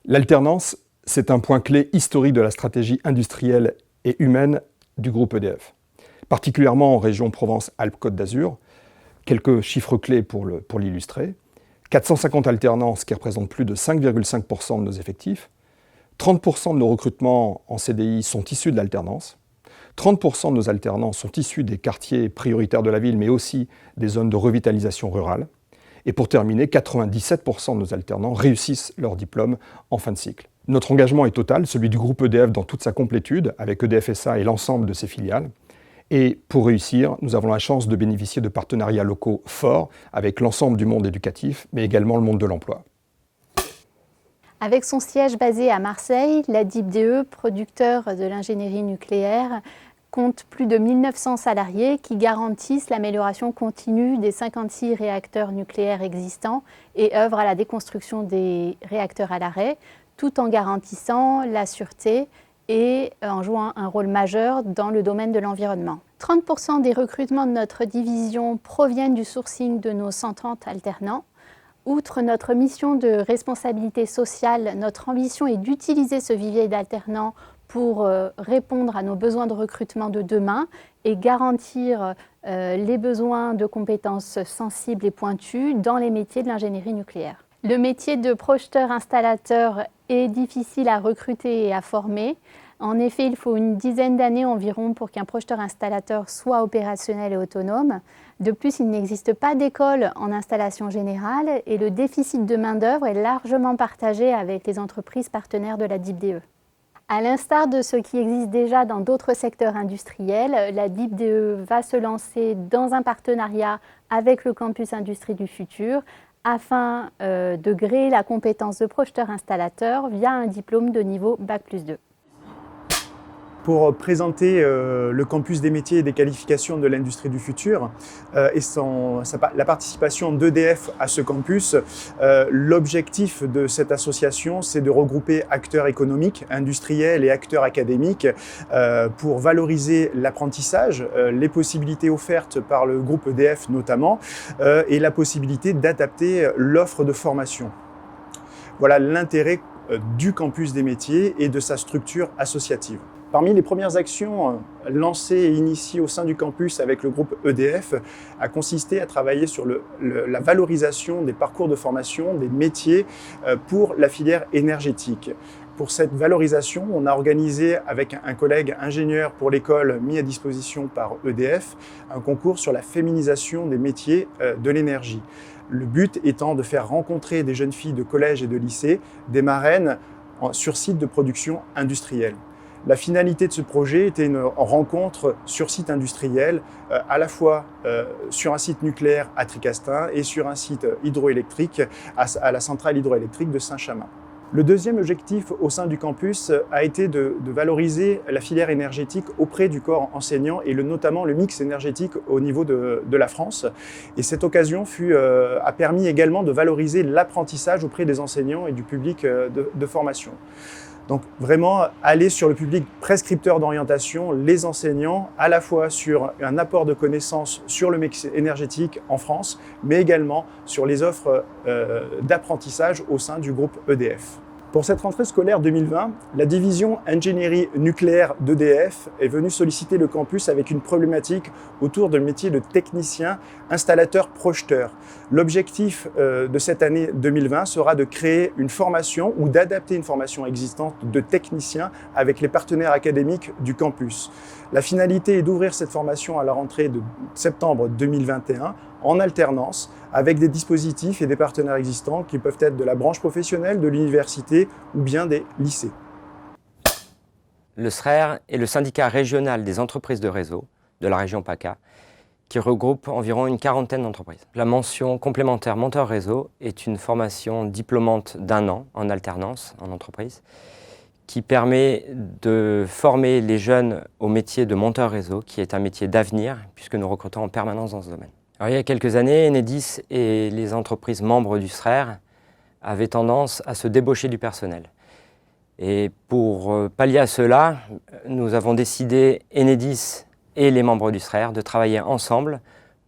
L'alternance, c'est un point clé historique de la stratégie industrielle et humaine du groupe EDF, particulièrement en région Provence-Alpes-Côte d'Azur. Quelques chiffres clés pour l'illustrer. 450 alternances qui représentent plus de 5,5% de nos effectifs. 30% de nos recrutements en CDI sont issus de l'alternance. 30% de nos alternants sont issus des quartiers prioritaires de la ville, mais aussi des zones de revitalisation rurale. Et pour terminer, 97% de nos alternants réussissent leur diplôme en fin de cycle. Notre engagement est total, celui du groupe EDF dans toute sa complétude, avec EDF SA et l'ensemble de ses filiales. Et pour réussir, nous avons la chance de bénéficier de partenariats locaux forts avec l'ensemble du monde éducatif, mais également le monde de l'emploi. Avec son siège basé à Marseille, la DIPDE, producteur de l'ingénierie nucléaire, compte plus de 1900 salariés qui garantissent l'amélioration continue des 56 réacteurs nucléaires existants et œuvrent à la déconstruction des réacteurs à l'arrêt, tout en garantissant la sûreté et en jouant un rôle majeur dans le domaine de l'environnement. 30% des recrutements de notre division proviennent du sourcing de nos 130 alternants. Outre notre mission de responsabilité sociale, notre ambition est d'utiliser ce vivier d'alternants pour répondre à nos besoins de recrutement de demain et garantir les besoins de compétences sensibles et pointues dans les métiers de l'ingénierie nucléaire. Le métier de projeteur-installateur est difficile à recruter et à former. En effet, il faut une dizaine d'années environ pour qu'un projeteur-installateur soit opérationnel et autonome. De plus, il n'existe pas d'école en installation générale et le déficit de main-d'œuvre est largement partagé avec les entreprises partenaires de la DIPDE. À l'instar de ce qui existe déjà dans d'autres secteurs industriels, la DIPDE va se lancer dans un partenariat avec le campus Industrie du Futur afin de créer la compétence de projeteur-installateur via un diplôme de niveau Bac+2. Pour présenter le campus des métiers et des qualifications de l'industrie du futur et la participation d'EDF à ce campus, l'objectif de cette association, c'est de regrouper acteurs économiques, industriels et acteurs académiques pour valoriser l'apprentissage, les possibilités offertes par le groupe EDF notamment, et la possibilité d'adapter l'offre de formation. Voilà l'intérêt du campus des métiers et de sa structure associative. Parmi les premières actions lancées et initiées au sein du campus avec le groupe EDF a consisté à travailler sur la valorisation des parcours de formation, des métiers pour la filière énergétique. Pour cette valorisation, on a organisé avec un collègue ingénieur pour l'école mis à disposition par EDF un concours sur la féminisation des métiers de l'énergie. Le but étant de faire rencontrer des jeunes filles de collège et de lycée, des marraines sur site de production industrielle. La finalité de ce projet était une rencontre sur site industriel, à la fois sur un site nucléaire à Tricastin et sur un site hydroélectrique à la centrale hydroélectrique de Saint-Chamas. Le deuxième objectif au sein du campus a été de valoriser la filière énergétique auprès du corps enseignant et notamment le mix énergétique au niveau de la France. Et cette occasion a permis également de valoriser l'apprentissage auprès des enseignants et du public de formation. Donc vraiment aller sur le public prescripteur d'orientation, les enseignants, à la fois sur un apport de connaissances sur le mix énergétique en France, mais également sur les offres d'apprentissage au sein du groupe EDF. Pour cette rentrée scolaire 2020, la division ingénierie nucléaire d'EDF est venue solliciter le campus avec une problématique autour du métier de technicien, installateur, projeteur. L'objectif de cette année 2020 sera de créer une formation ou d'adapter une formation existante de technicien avec les partenaires académiques du campus. La finalité est d'ouvrir cette formation à la rentrée de septembre 2021 en alternance avec des dispositifs et des partenaires existants qui peuvent être de la branche professionnelle, de l'université ou bien des lycées. Le SRER est le syndicat régional des entreprises de réseau de la région PACA qui regroupe environ une quarantaine d'entreprises. La mention complémentaire monteur réseau est une formation diplômante d'1 an en alternance en entreprise qui permet de former les jeunes au métier de monteur réseau qui est un métier d'avenir puisque nous recrutons en permanence dans ce domaine. Alors, il y a quelques années, Enedis et les entreprises membres du SRER avaient tendance à se débaucher du personnel. Et pour pallier à cela, nous avons décidé, Enedis et les membres du SRER, de travailler ensemble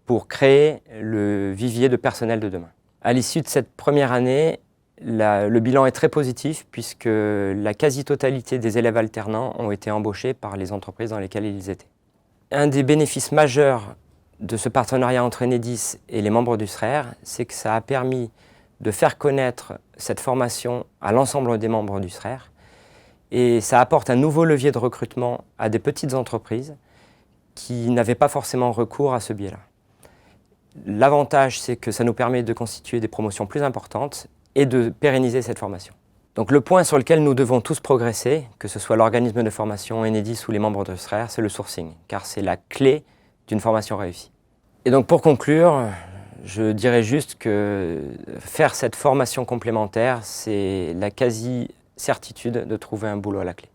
pour créer le vivier de personnel de demain. À l'issue de cette première année, le bilan est très positif puisque la quasi-totalité des élèves alternants ont été embauchés par les entreprises dans lesquelles ils étaient. Un des bénéfices majeurs de ce partenariat entre Enedis et les membres du SRER, c'est que ça a permis de faire connaître cette formation à l'ensemble des membres du SRER et ça apporte un nouveau levier de recrutement à des petites entreprises qui n'avaient pas forcément recours à ce biais-là. L'avantage, c'est que ça nous permet de constituer des promotions plus importantes et de pérenniser cette formation. Donc le point sur lequel nous devons tous progresser, que ce soit l'organisme de formation, Enedis ou les membres de SRER, c'est le sourcing, car c'est la clé d'une formation réussie. Et donc pour conclure, je dirais juste que faire cette formation complémentaire, c'est la quasi-certitude de trouver un boulot à la clé.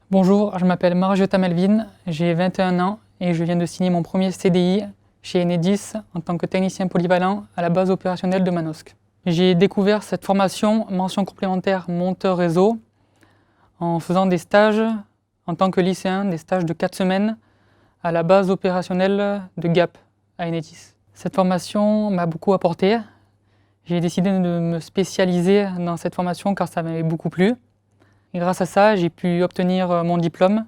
Bonjour, je m'appelle Margiota Melvin, j'ai 21 ans et je viens de signer mon premier CDI chez Enedis en tant que technicien polyvalent à la base opérationnelle de Manosque. J'ai découvert cette formation mention complémentaire monteur réseau en faisant des stages en tant que lycéen, des stages de 4 semaines à la base opérationnelle de Gap à Enedis. Cette formation m'a beaucoup apporté. J'ai décidé de me spécialiser dans cette formation car ça m'avait beaucoup plu. Et grâce à ça, j'ai pu obtenir mon diplôme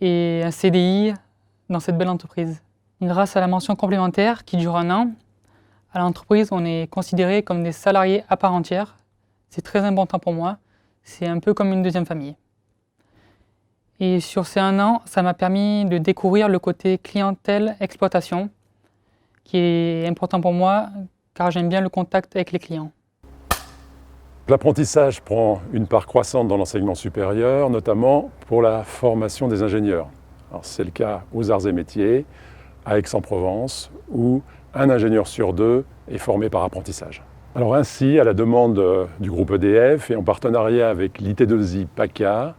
et un CDI dans cette belle entreprise. Et grâce à la mention complémentaire qui dure 1 an, à l'entreprise, on est considéré comme des salariés à part entière. C'est très important pour moi. C'est un peu comme une deuxième famille. Et sur ces 1 an, ça m'a permis de découvrir le côté clientèle-exploitation, qui est important pour moi, car j'aime bien le contact avec les clients. L'apprentissage prend une part croissante dans l'enseignement supérieur, notamment pour la formation des ingénieurs. C'est le cas aux Arts et Métiers, à Aix-en-Provence, où 1 ingénieur sur 2 est formé par apprentissage. Alors ainsi, à la demande du groupe EDF et en partenariat avec l'IT2I PACA,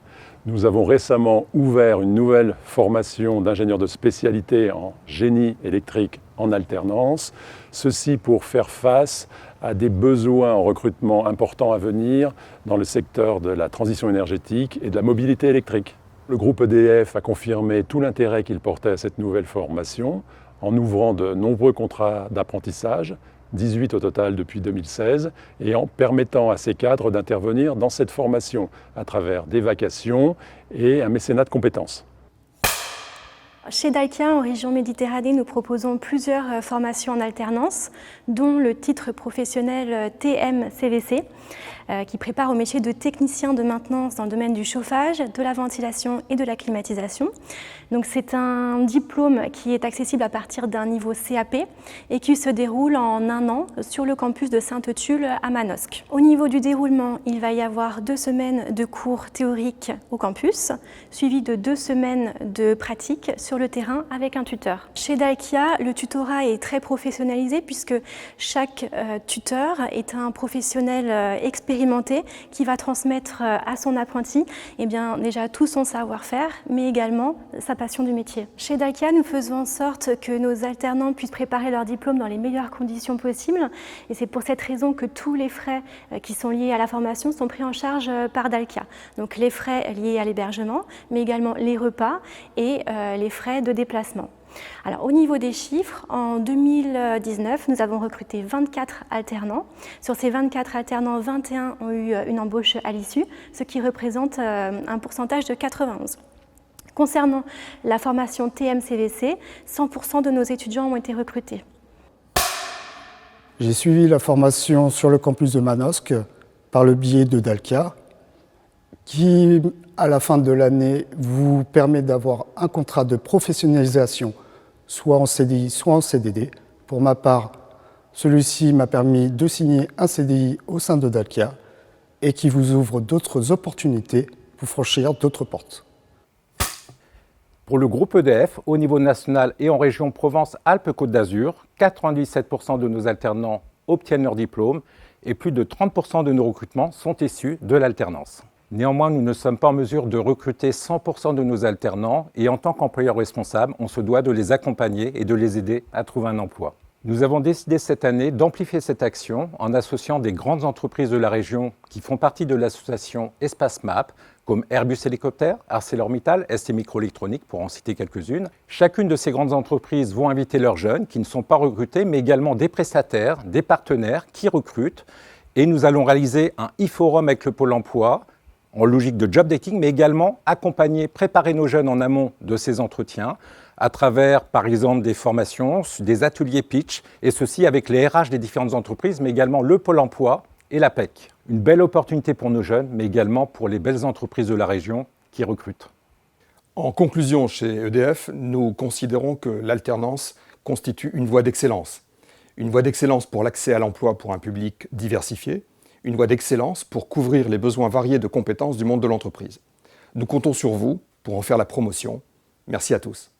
nous avons récemment ouvert une nouvelle formation d'ingénieurs de spécialité en génie électrique en alternance, ceci pour faire face à des besoins en recrutement importants à venir dans le secteur de la transition énergétique et de la mobilité électrique. Le groupe EDF a confirmé tout l'intérêt qu'il portait à cette nouvelle formation en ouvrant de nombreux contrats d'apprentissage, 18 au total depuis 2016, et en permettant à ces cadres d'intervenir dans cette formation à travers des vacations et un mécénat de compétences. Chez Dalkia, en région Méditerranée, nous proposons plusieurs formations en alternance, dont le titre professionnel TM-CVC, qui prépare au métier de technicien de maintenance dans le domaine du chauffage, de la ventilation et de la climatisation. Donc c'est un diplôme qui est accessible à partir d'un niveau CAP et qui se déroule en 1 an sur le campus de Sainte-Tulle à Manosque. Au niveau du déroulement, il va y avoir 2 semaines de cours théoriques au campus, suivi de 2 semaines de pratique sur le terrain avec un tuteur. Chez Dalkia, le tutorat est très professionnalisé puisque chaque tuteur est un professionnel expérimenté qui va transmettre à son apprenti déjà tout son savoir-faire, mais également sa passion du métier. Chez Dalkia, nous faisons en sorte que nos alternants puissent préparer leur diplôme dans les meilleures conditions possibles et c'est pour cette raison que tous les frais qui sont liés à la formation sont pris en charge par Dalkia. Donc les frais liés à l'hébergement, mais également les repas et les frais de déplacement. Alors, au niveau des chiffres, en 2019, nous avons recruté 24 alternants. Sur ces 24 alternants, 21 ont eu une embauche à l'issue, ce qui représente un pourcentage de 91. Concernant la formation TM-CVC, 100% de nos étudiants ont été recrutés. J'ai suivi la formation sur le campus de Manosque par le biais de Dalkia, qui, à la fin de l'année, vous permet d'avoir un contrat de professionnalisation, soit en CDI, soit en CDD. Pour ma part, celui-ci m'a permis de signer un CDI au sein de Dalkia et qui vous ouvre d'autres opportunités pour franchir d'autres portes. Pour le groupe EDF, au niveau national et en région Provence-Alpes-Côte d'Azur, 97% de nos alternants obtiennent leur diplôme et plus de 30% de nos recrutements sont issus de l'alternance. Néanmoins, nous ne sommes pas en mesure de recruter 100% de nos alternants et en tant qu'employeur responsable, on se doit de les accompagner et de les aider à trouver un emploi. Nous avons décidé cette année d'amplifier cette action en associant des grandes entreprises de la région qui font partie de l'association Espace Map, comme Airbus Hélicoptère, ArcelorMittal, ST Microélectronique, pour en citer quelques-unes. Chacune de ces grandes entreprises vont inviter leurs jeunes qui ne sont pas recrutés, mais également des prestataires, des partenaires qui recrutent Et nous allons réaliser un e-forum avec le Pôle emploi en logique de job dating, mais également accompagner, préparer nos jeunes en amont de ces entretiens à travers, par exemple, des formations, des ateliers pitch, et ceci avec les RH des différentes entreprises, mais également le Pôle emploi et la PEC. Une belle opportunité pour nos jeunes, mais également pour les belles entreprises de la région qui recrutent. En conclusion, chez EDF, nous considérons que l'alternance constitue une voie d'excellence. Une voie d'excellence pour l'accès à l'emploi pour un public diversifié, une voie d'excellence pour couvrir les besoins variés de compétences du monde de l'entreprise. Nous comptons sur vous pour en faire la promotion. Merci à tous.